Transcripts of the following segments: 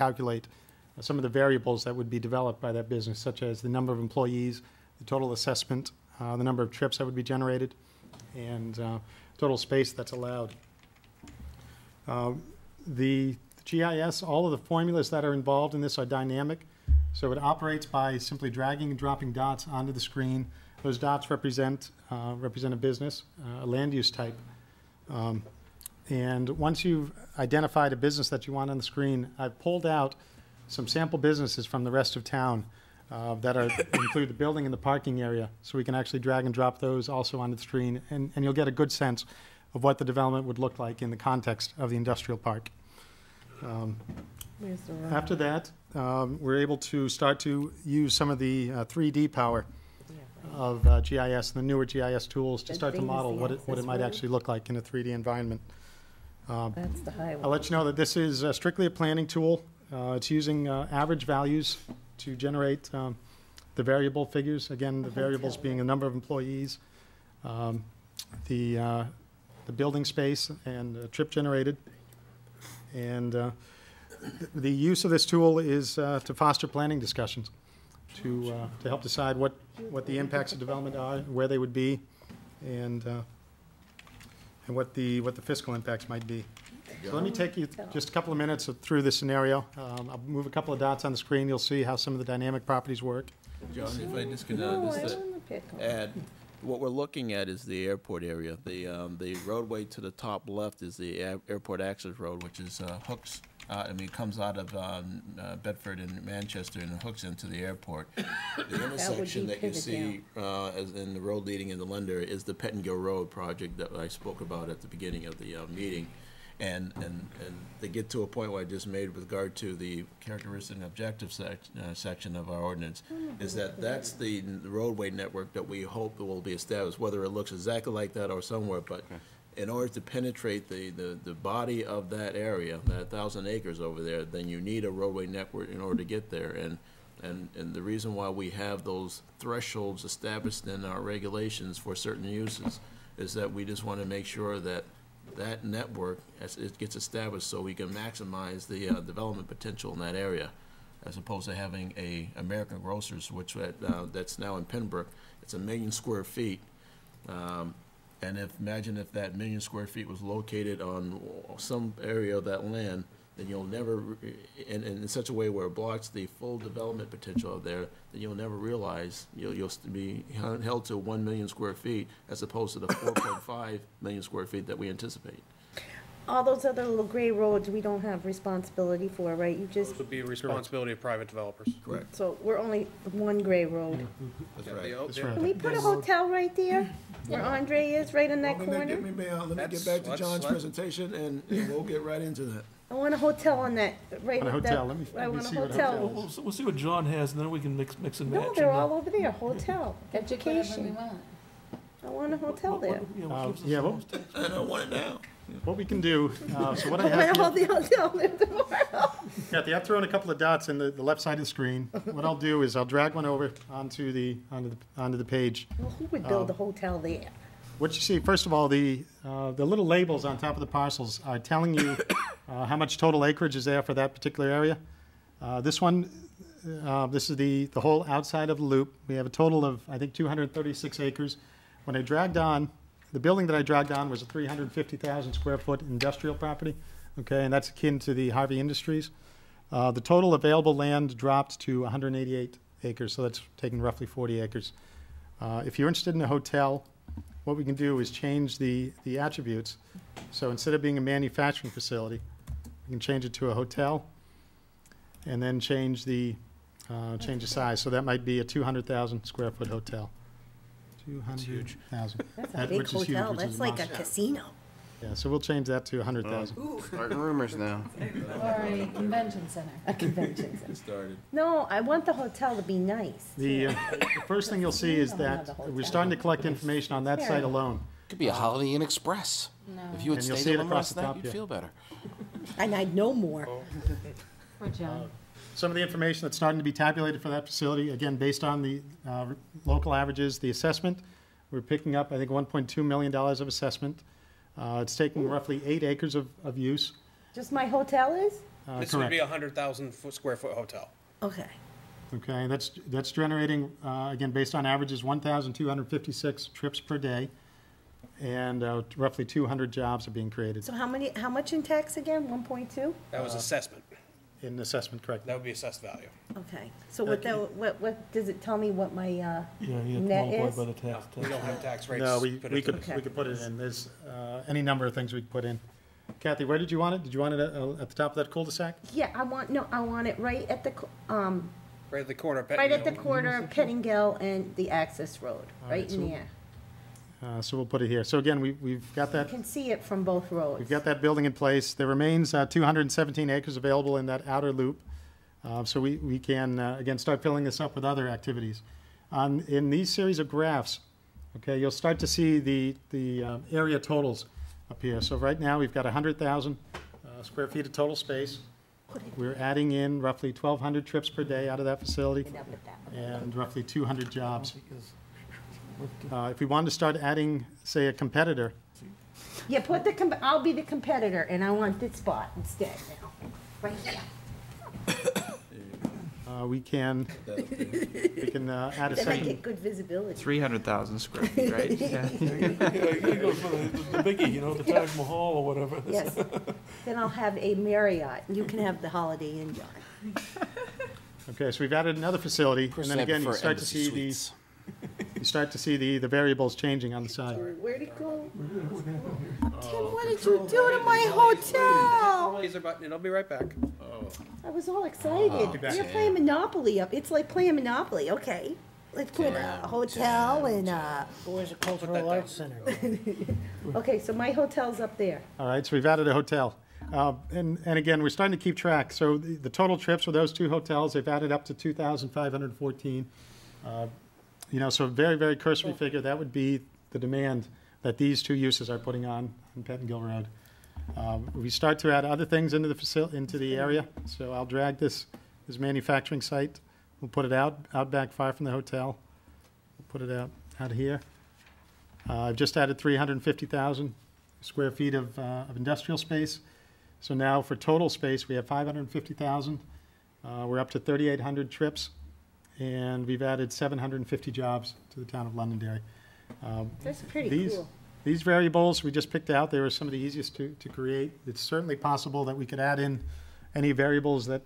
calculate some of the variables that would be developed by that business, such as the number of employees, the total assessment, the number of trips that would be generated, and total space that's allowed. The GIS, all of the formulas that are involved in this are dynamic, so it operates by simply dragging and dropping dots onto the screen. Those dots represent a business, a land use type. And once you've identified a business that you want on the screen, I've pulled out some sample businesses from the rest of town that include the building and the parking area, so we can actually drag and drop those also on the screen, and you'll get a good sense of what the development would look like in the context of the industrial park. After that, we're able to start to use some of the 3D power of GIS and the newer GIS tools to start to model what it might actually look like in a 3D environment. That's the highway. I'll let you know that this is strictly a planning tool. It's using average values to generate the variable figures. Again, the variables being the number of employees, the building space, and trip generated. And the use of this tool is to foster planning discussions, to help decide what the impacts of development are, where they would be, and what the fiscal impacts might be. So let me take you just a couple of minutes through this scenario. I'll move a couple of dots on the screen. You'll see how some of the dynamic properties work. John, if I just can add, what we're looking at is the airport area. The roadway to the top left is the airport access road, which is hooks. It comes out of Bedford and Manchester and hooks into the airport. The intersection that you see as in the road leading into Londonderry is the Pettingill Road project that I spoke about at the beginning of the meeting. And they get to a point where I just made with regard to the characteristic and objective section of our ordinance, is that's the roadway network that we hope will be established, whether it looks exactly like that or somewhere. But in order to penetrate the body of that area, that 1,000 acres over there, then you need a roadway network in order to get there. And the reason why we have those thresholds established in our regulations for certain uses is that we just want to make sure that that network, as it gets established, so we can maximize the development potential in that area, as opposed to having a American Grocers, which that's now in Pembroke. It's 1 million square feet, and imagine if that 1 million square feet was located on some area of that land, then you'll never, in such a way where it blocks the full development potential of there, then you'll never realize you'll be held to 1 million square feet as opposed to the 4.5 million square feet that we anticipate. All those other little gray roads we don't have responsibility for, right? You just. Those would be a responsibility of private developers. Correct. So we're only one gray road. That's right. That's right. Can we put a hotel right there, where Andre is, right in that corner? Let me get back to John's presentation, and we'll get right into that. I want a hotel on that, right? On a hotel, let me I want a see what hotel. We'll see what John has, and then we can mix and match. No, they're all over there, hotel, education. I want a hotel there. I don't want it now. What we can do, so what I I have want here, the hotel there tomorrow. Kathy, I've thrown a couple of dots in the left side of the screen. What I'll do is I'll drag one over onto the page. Well, who would build a hotel there? What you see, first of all, the little labels on top of the parcels are telling you how much total acreage is there for that particular area. This one, this is the whole outside of the loop. We have a total of, I think, 236 acres. When I dragged on, the building that I dragged on was a 350,000 square foot industrial property, okay, and that's akin to the Harvey Industries. The total available land dropped to 188 acres, so that's taking roughly 40 acres. If you're interested in a hotel, what we can do is change the attributes. So instead of being a manufacturing facility, we can change it to a hotel, and then change the size. So that might be a 200,000 square foot hotel. 200,000. That's a big hotel. That's like a casino. Yeah, so we'll change that to 100,000. Starting rumors now. Or a convention center. A convention center. It started. No, I want the hotel to be nice. The first thing you'll see is that we're starting to collect information on that site alone. Could be a Holiday Inn Express. No. If you had And you'll stayed see it there across last the night, top, you'd yeah. feel better. And I'd know more. For John. Some of the information that's starting to be tabulated for that facility, again, based on the local averages, the assessment, we're picking up, I think, $1.2 million of assessment. It's taking roughly 8 acres of use. Just my hotel is? This would be correct. a 100,000 square foot hotel. Okay. Okay, that's generating, again, based on averages, 1,256 trips per day, and roughly 200 jobs are being created So how much in tax again? 1.2? That was assessment. in assessment, correct? That would be assessed value. Okay. So what does it tell me what my, Yeah, you have to Net multiply is? by the tax. We don't have tax rates. No, we put into could, this. we could put it in. There's any number of things we could put in. Kathy, where did you want it? Did you want it at the top of that cul-de-sac? yeah, I want it right at the, Right at the corner. of right at the Pettingill. corner of Pettingill and the access road, All right right, in so- there. So we'll put it here. So again, we've got You that, can see it from both roads. we've got that building in place. There remains 217 acres available in that outer loop. So we can, again, start filling this up with other activities. In these series of graphs, okay, you'll start to see the area totals up here. So right now, we've got 100,000 square feet of total space. We're adding in roughly 1,200 trips per day out of that facility End up with that one. and roughly 200 jobs. If we wanted to start adding, say, a competitor, Yeah, I'll be the competitor, and I want this spot instead now, right here. we can add a Then I second. get good visibility. 300,000 square feet, right? Yeah. Yeah, you gotta go for the biggie, you know, the Taj Mahal or whatever. Yes. Then I'll have a Marriott, and you can have the Holiday Inn, John. Okay, so we've added another facility, and then again, you start to see these. You start to see the variables changing on the side. Where'd it go? Tim, what did you do to my hotel? Laser button, and I'll be right back. I was all excited. You're playing Monopoly up. It's like playing Monopoly, okay. Let's put a hotel and, Boys Cultural Arts Center. okay, so my hotel's up there. All right, so we've added a hotel. And again, we're starting to keep track. So the total trips for those two hotels, they've added up to 2,514. So a very, very cursory figure, that would be the demand that these two uses are putting on Pettingill Road. We start to add other things into the area. So I'll drag this manufacturing site. We'll put it out back far from the hotel. We'll put it out here. I've just added 350,000 square feet of industrial space. So now for total space, we have 550,000. We're up to 3,800 trips, and we've added 750 jobs to the town of Londonderry. That's pretty cool. These variables we just picked out, they were some of the easiest to create. It's certainly possible that we could add in any variables that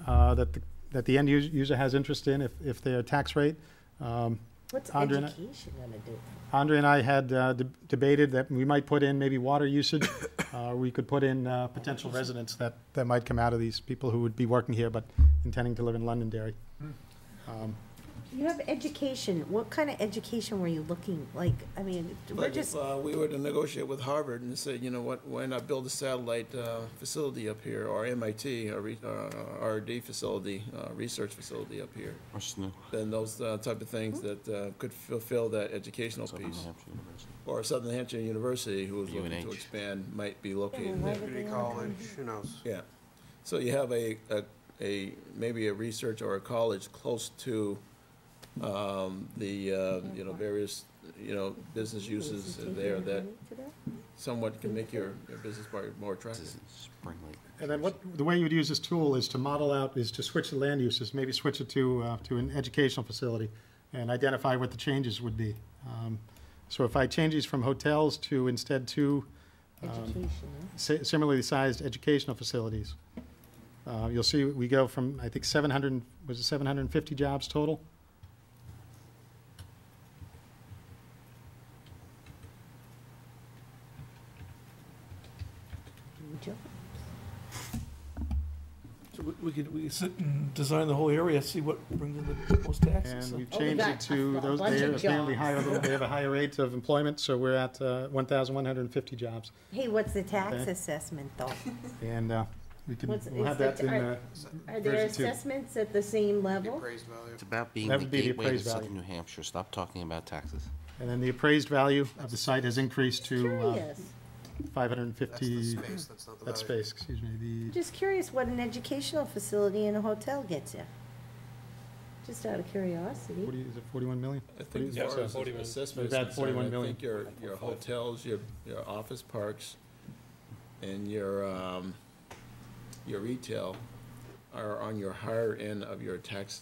the end user has interest in, if their tax rate. What's Andre and I- education gonna do? Andre and I had debated that we might put in maybe water usage. We could put in potential residents that might come out of these people who would be working here but intending to live in Londonderry. You have education. What kind of education were you looking, like, I mean, we're Like just, if we were to negotiate with Harvard and say, you know what, why not build a satellite facility up here, or MIT, or R&D facility, research facility up here? Or SNU. Then those type of things that could fulfill that educational Southern piece. Hampshire University. Or Southern Hampshire University, who is looking to UNH. expand, might be located why there. would Community they wanna college, come who knows? Yeah. So you have maybe a research or a college close to various, business uses there that somewhat can make your business part more This attractive. is Spring Lake. And then the way you would use this tool is to model out, is to switch the land uses, maybe switch it to an educational facility and identify what the changes would be. So if I change these from hotels to instead two education, similarly sized educational facilities, you'll see we go from, I think, 750 jobs total? So we could sit and design the whole area, see what brings in the most taxes. And we've Oh, we changed got it to a those, bunch they of apparently jobs. they have a higher rate of employment, so we're at 1,150 jobs. Hey, what's the tax Okay. assessment though? And we'll have is that in Are there version two. assessments at the same level? Appraised value. It's about being That the would be the gateway to appraised value. southern New Hampshire. Stop talking about taxes. And then the appraised value of the site has increased to Curious. 550, That's the space, that's not the that value. space, excuse me, Just curious what an educational facility in a hotel gets you. Just out of curiosity. is it 41 million? I think as Yeah, far as 41. assessment is We've had concerned, 41 I million. think your hotels, your office parks, and your your retail are on your higher end of your tax